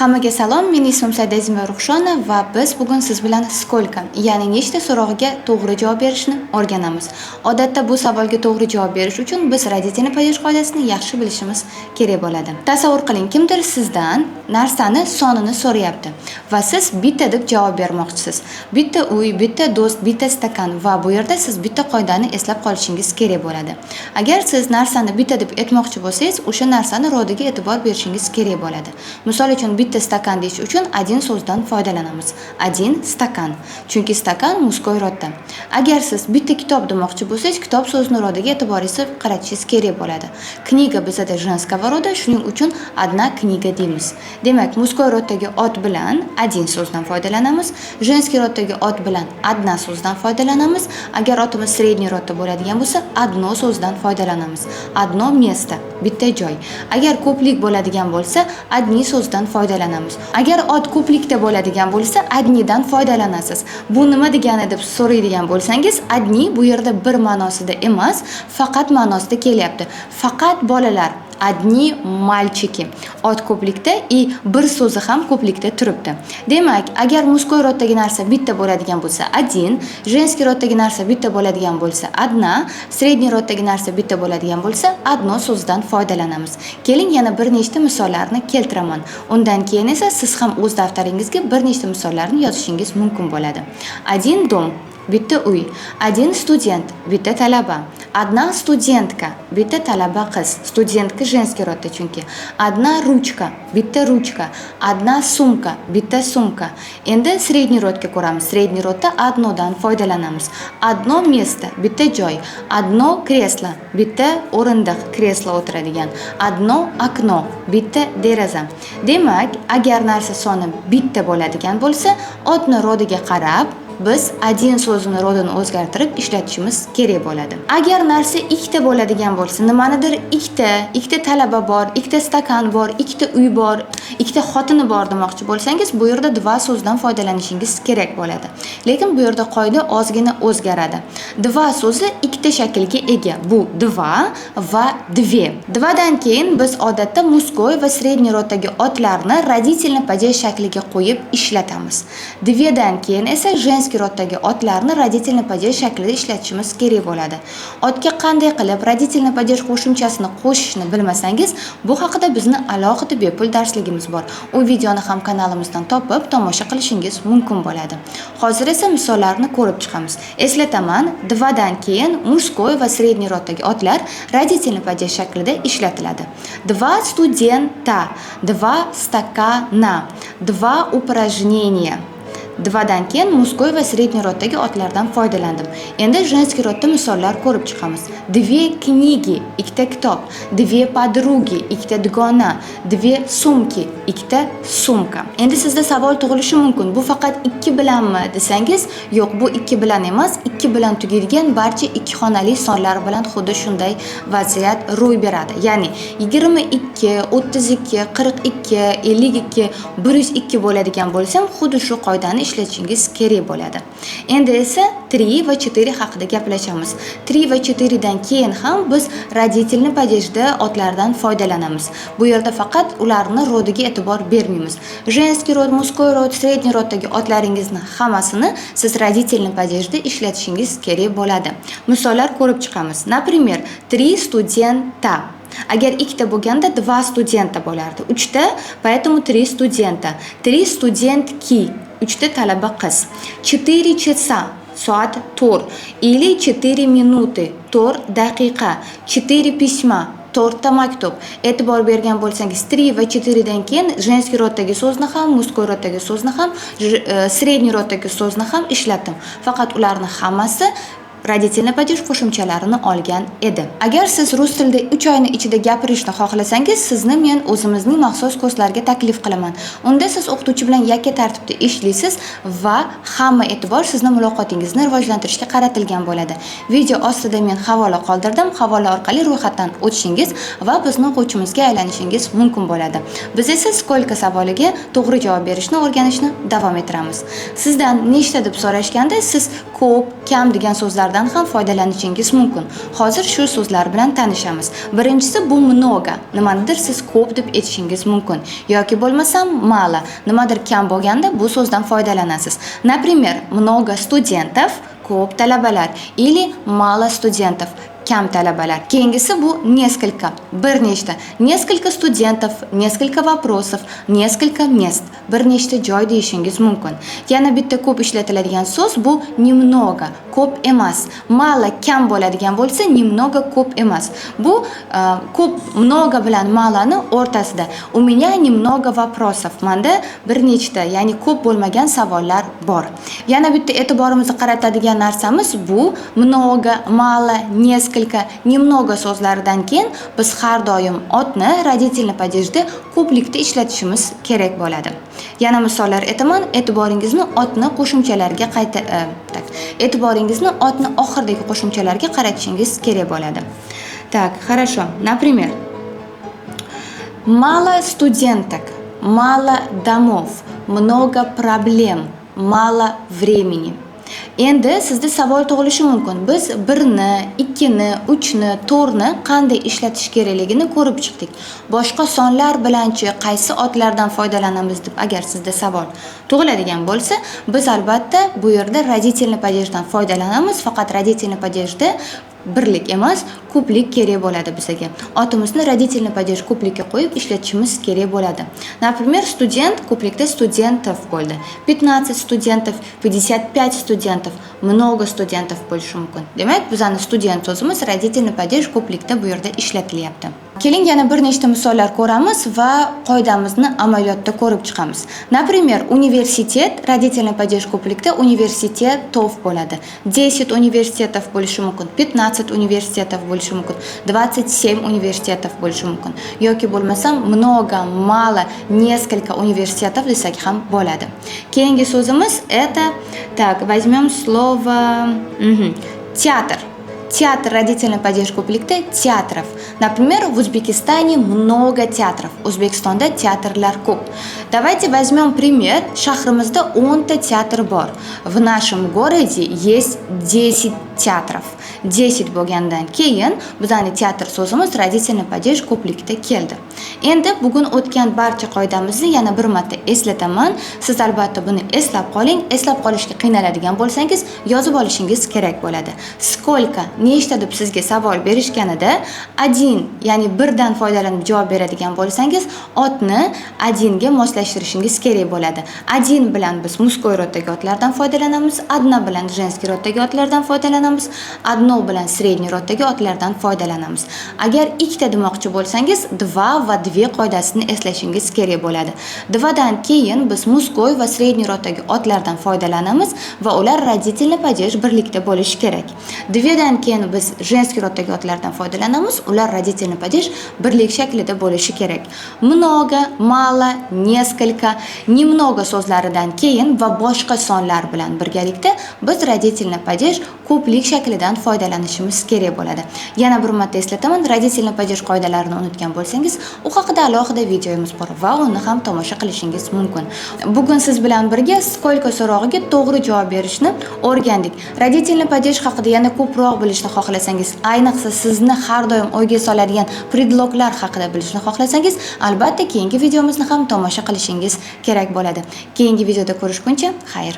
Hammaga salom, men ismim Saidazima Ruxshona va biz bugun siz bilan skolka, ya'ni nechta so'rog'iga to'g'ri javob berishni o'rganamiz. Odatda bu savolga to'g'ri javob berish uchun biz radiativniy padesh qoidasini yaxshi bilishimiz kerak bo'ladi. Tasavvur qiling, kimdir sizdan narsani sonini so'rayapti va siz bitta deb javob bermoqchisiz. Bitta uy, bitta do'st, bitta stakan va bu yerda siz bitta qoidani eslab qolishingiz kerak bo'ladi. Agar siz narsani bitta deb aytmoqchi bo'lsangiz, o'sha narsani rodiga e'tibor berishingiz kerak bo'ladi. Misol uchun bitta stakan deyish uchun один so'zdan foydalanamiz. Один stakan. Chunki stakan muskoy rodda. Agar siz bitta kitob demoqchi bo'lsangiz, kitob so'zini rodiga e'tiboringizni qaratishingiz kerak bo'ladi. Kniga bizada женского рода, shuning uchun одна книга deymiz. Demak, muskoy roddagi ot bilan один so'zdan foydalanamiz, женский roddagi ot bilan одна so'zdan foydalanamiz. Agar otimiz средний rodda bo'ladigan bo'lsa, одно so'zdan foydalanamiz. Одно место, bitta joy. Agar ko'plik bo'ladigan bo'lsa, одни so'zdan foydalanamiz. Agar ot ko'plikda bo'ladigan bo'lsa, одниdan foydalanasiz. Bu nima degani deb so'raydigan bo'lsangiz, одни bu yerda bir ma'nosida emas, faqat ma'nosida kelyapti. Faqat bolalar, одни мальчики. Ot ko'plikda и bir so'zi ham ko'plikda turibdi. Demak, agar muskoy roddagi narsa bitta bo'ladigan bo'lsa, один, женский roddagi narsa bitta bo'ladigan bo'lsa, одна, средний roddagi narsa bitta bo'ladigan bo'lsa, одно so'zdan foydalanamiz. Keling yana bir nechta misollarni keltiraman. Undan keyin esa siz ham o'z daftaringizga bir nechta misollarni yozishingiz mumkin bo'ladi. Один дом, bitta uy, один студент, bitta talaba, одна студентка, bitta talaba qiz, studentka женский rodda chunki, одна ручка, bitta ruchka, одна sumka, bitta sumka. Endi средний rodga ko'ramiz. Средний rodda одноdan foydalanamiz. Одно место, bitta joy, одно кресло, bitta o'rindiq, kreslo o'tiradigan, одно окно, bitta deraza. Demak, agar narsa soni bitta bo'ladigan bo'lsa, otni rodiga qarab biz один so'zini rodini o'zgartirib ishlatishimiz kerak bo'ladi. Agar narsa ikkita bo'ladigan bo'lsa, nimanidir ikkita talaba bor, ikkita stakan bor, ikkita uy bor, ikkita xotini bor demoqchi bo'lsangiz, bu yerda dva so'zdan foydalanishingiz kerak bo'ladi. Lekin bu yerda qoida ozgina o'zgaradi. Dva so'zi ikkita shaklga ega. Bu dva va dve. Dvadan keyin biz odatda muskoy va средний roddagi otlarni radiativniy padesh shakliga qo'yib ishlatamiz. Dvedan keyin esa женский roddagi otlarni radiativniy padesh shaklida ishlatishimiz kerak bo'ladi. Otga qanday qilib radiativniy padesh qo'shimchasini qo'shishni bilmasangiz, bu haqida bizni alohida bepul darsligimiz bor. U videoni ham kanalimizdan topib tomosha qilishingiz mumkin bo'ladi. Hozir esa misollarni ko'rib chiqamiz. Eslataman, dvadan keyin muskoy va средний roddagi otlar radiativniy padesh shaklida ishlatiladi. Два студента, два стакана, два упражнения. Dvadan keyin muskoy va средний roddagi otlardan foydalandim. Endi женский rodda misollar ko'rib chiqamiz. Две книги, ikkita kitob, две подруги, ikkita dugona, две sumki, ikkita sumka. Endi sizda savol tug'ilishi mumkin. Bu faqat 2 bilanmi desangiz, yo'q, bu 2 bilan emas, 2 bilan tugaydigan barcha ikki xonali sonlar bilan xuddi shunday vaziyat ro'y beradi. Ya'ni 22, 32, 42, 52, 102 bo'ladigan bo'lsam, xuddi shu qoidani ishlatishingiz kerak bo'ladi. Endi esa 3 va 4 haqida gaplashamiz. 3 va 4 dan keyin ham biz radiativniy padeshda otlardan foydalanamiz. Bu yerda faqat ularni rodiga e'tibor bermaymiz. Женский rod, muskoy rod, средний roddagi otlaringizni hammasini siz radiativniy padeshda ishlatishingiz kerak bo'ladi. Misollar ko'rib chiqamiz. Например, 3 студента. Agar ikkita bo'lganda два студента bo'lardi. 3 ta, поэтому 3 студента. 3 студентки, 3 ta talaba qiz. 4 часа, soat 4. Или 4 minuty, 4 daqiqa. 4 письма, 4 ta maktub. E'tibor bergan bo'lsangiz, 3 va 4 dan keyin женский roddagi so'zni ham, muskoy roddagi so'zni ham, средний roddagi so'zni ham ishlatdim. Faqat ularni hammasi radiativniy padesh qo'shimchalarini olgan edi. Agar siz rus tilida 3 oyni ichida gapirishni xohlasangiz, sizni men o'zimizning maxsus kurslarga taklif qilaman. Unda siz o'qituvchi bilan yakka tartibda ishlaysiz va hamma e'tibor sizni muloqotingizni rivojlantirishga qaratilgan bo'ladi. Video ostida men havola qoldirdim. Havola orqali ro'yxatdan o'tishingiz va bizning o'quvchimizga aylanishingiz mumkin bo'ladi. Biz esa skolka savoliga to'g'ri javob berishni o'rganishni davom ettiramiz. Sizdan nechta deb so'rashganda siz ko'p, kam degan so'zlar so'zlardan ham foydalanishingiz mumkin. Hozir shu so'zlar bilan tanishamiz. Birinchisi bu много. Nimanidir siz ko'p deb aytishingiz mumkin yoki bo'lmasam mало. Nimadir kam bo'lganda bu so'zdan foydalanasiz. Например, много студентов, ko'p talabalar, или мало студентов, kam talabalar. Keyingisi bu несколько, bir nechta. Несколько студентов, несколько вопросов, несколько мест. Bir nechta joy deyishingiz mumkin. Yana bitta ko'p ishlatiladigan so'z bu немного, ko'p emas. Mало kam bo'ladigan bo'lsa, немного ko'p emas. Bu ko'p много bilan maloni o'rtasida. У меня немного вопросов. Menda bir nechta, ya'ni ko'p bo'lmagan savollar bor. Yana bitta e'tiborimizni qaratadigan narsamiz bu много, мало, несколько, немного so'zlaridan keyin biz har doim otni родительный падежda ko'plikda ishlatishimiz kerak bo'ladi. Yana misollar aytaman, e'tiboringizni otni qo'shimchalarga e'tiboringizni otni oxiridagi qo'shimchalarga qaratishingiz kerak bo'ladi. Так, хорошо. Например, мало студенток, мало домов, много проблем, mало времени. Endi sizda savol tug'ilishi mumkin. Biz 1ni, 2ni, 3ni, 4ni qanday ishlatish kerakligini ko'rib chiqdik. Boshqa sonlar bilanchi qaysi otlardan foydalanamiz deb agar sizda savol tug'iladigan bo'lsa, biz albatta bu yerda родительный падежdan foydalanamiz. Faqat родительный падежda birlik emas, ko'plik kerak bo'ladi bizga. Otimizni родительный падеж ko'plikka qo'yib ishlatishimiz kerak bo'ladi. Например, студент ko'plikda студентов bo'ldi. 15 студентов, 55 студентов, много студентов bo'lishi mumkin. Demak, bizning student so'zimiz родительный падеж ko'plikda bu yerda ishlatilyapti. Keling yana bir nechta misollar ko'ramiz va qoidamizni amaliyotda ko'rib chiqamiz. Например, universitet родительный падеж ko'plikda universitetov bo'ladi. 10 universitetov bo'lishi mumkin, 15 universitetov bo'lishi mumkin, 27 universitetov bo'lishi mumkin. Yoki bo'lmasam много, мало, несколько universitetov desak ham bo'ladi. Keyingi so'zimiz это, так, возьмем слово театр. Театр родительный падеж ko'plikda teatrов. Например, в Узбекистане много театров. O'zbekistonda teatrlar ko'p. Давайте возьмем пример. Shahrimizda 10 ta teatr bor. В нашем городе есть 10 teatrов. 10 bo'lgandan keyin bizning teatr so'zimiz родительный падеж ko'plikda keldi. Endi bugun o'tgan barcha qoidamizni yana bir marta eslataman. Siz albatta buni eslab qoling. Eslab qolishga qiynaladigan bo'lsangiz, yozib olishingiz kerak bo'ladi. Сколько nechta deb sizga savol berishganida один, ya'ni birdan foydalanib javob beradigan bo'lsangiz, otni один ga moslashtirishingiz kerak bo'ladi. Один bilan biz мужской roddagi otlardan foydalanamiz, одна bilan женский roddagi otlardan foydalanamiz, одно bilan средний roddagi otlardan foydalanamiz. Agar ikkita demoqchi bo'lsangiz, два va две qoidasini eslashingiz kerak bo'ladi. Два dan keyin biz мужской va средний roddagi otlardan foydalanamiz va ular родительный падеж birlikda bo'lishi kerak. Две dan keyin biz женский roddagi otlardan foydalanamiz, ular родительный падеж birlik shaklida bo'lishi kerak. Много, мало, несколько, немного so'zlaridan keyin va boshqa sonlar bilan birgalikda biz родительный падеж ko'plik shaklidan foydalanishimiz kerak bo'ladi. Yana bir marta eslataman, родительный падеж qoidalarini unutgan bo'lsangiz, u haqida alohida videomiz bor va uni ham tomosha qilishingiz mumkin. Bugun siz bilan birga сколько so'rog'iga to'g'ri javob berishni o'rgandik. Родительный падеж haqida yana ko'proq bilishni xohlasangiz, ayniqsa sizni har doim o'yga soladigan predloglar haqida bilishni xohlasangiz, albatta keyingi videomizni ham tomosha qilishingiz kerak bo'ladi. Keyingi videoda ko'rishguncha, xayr.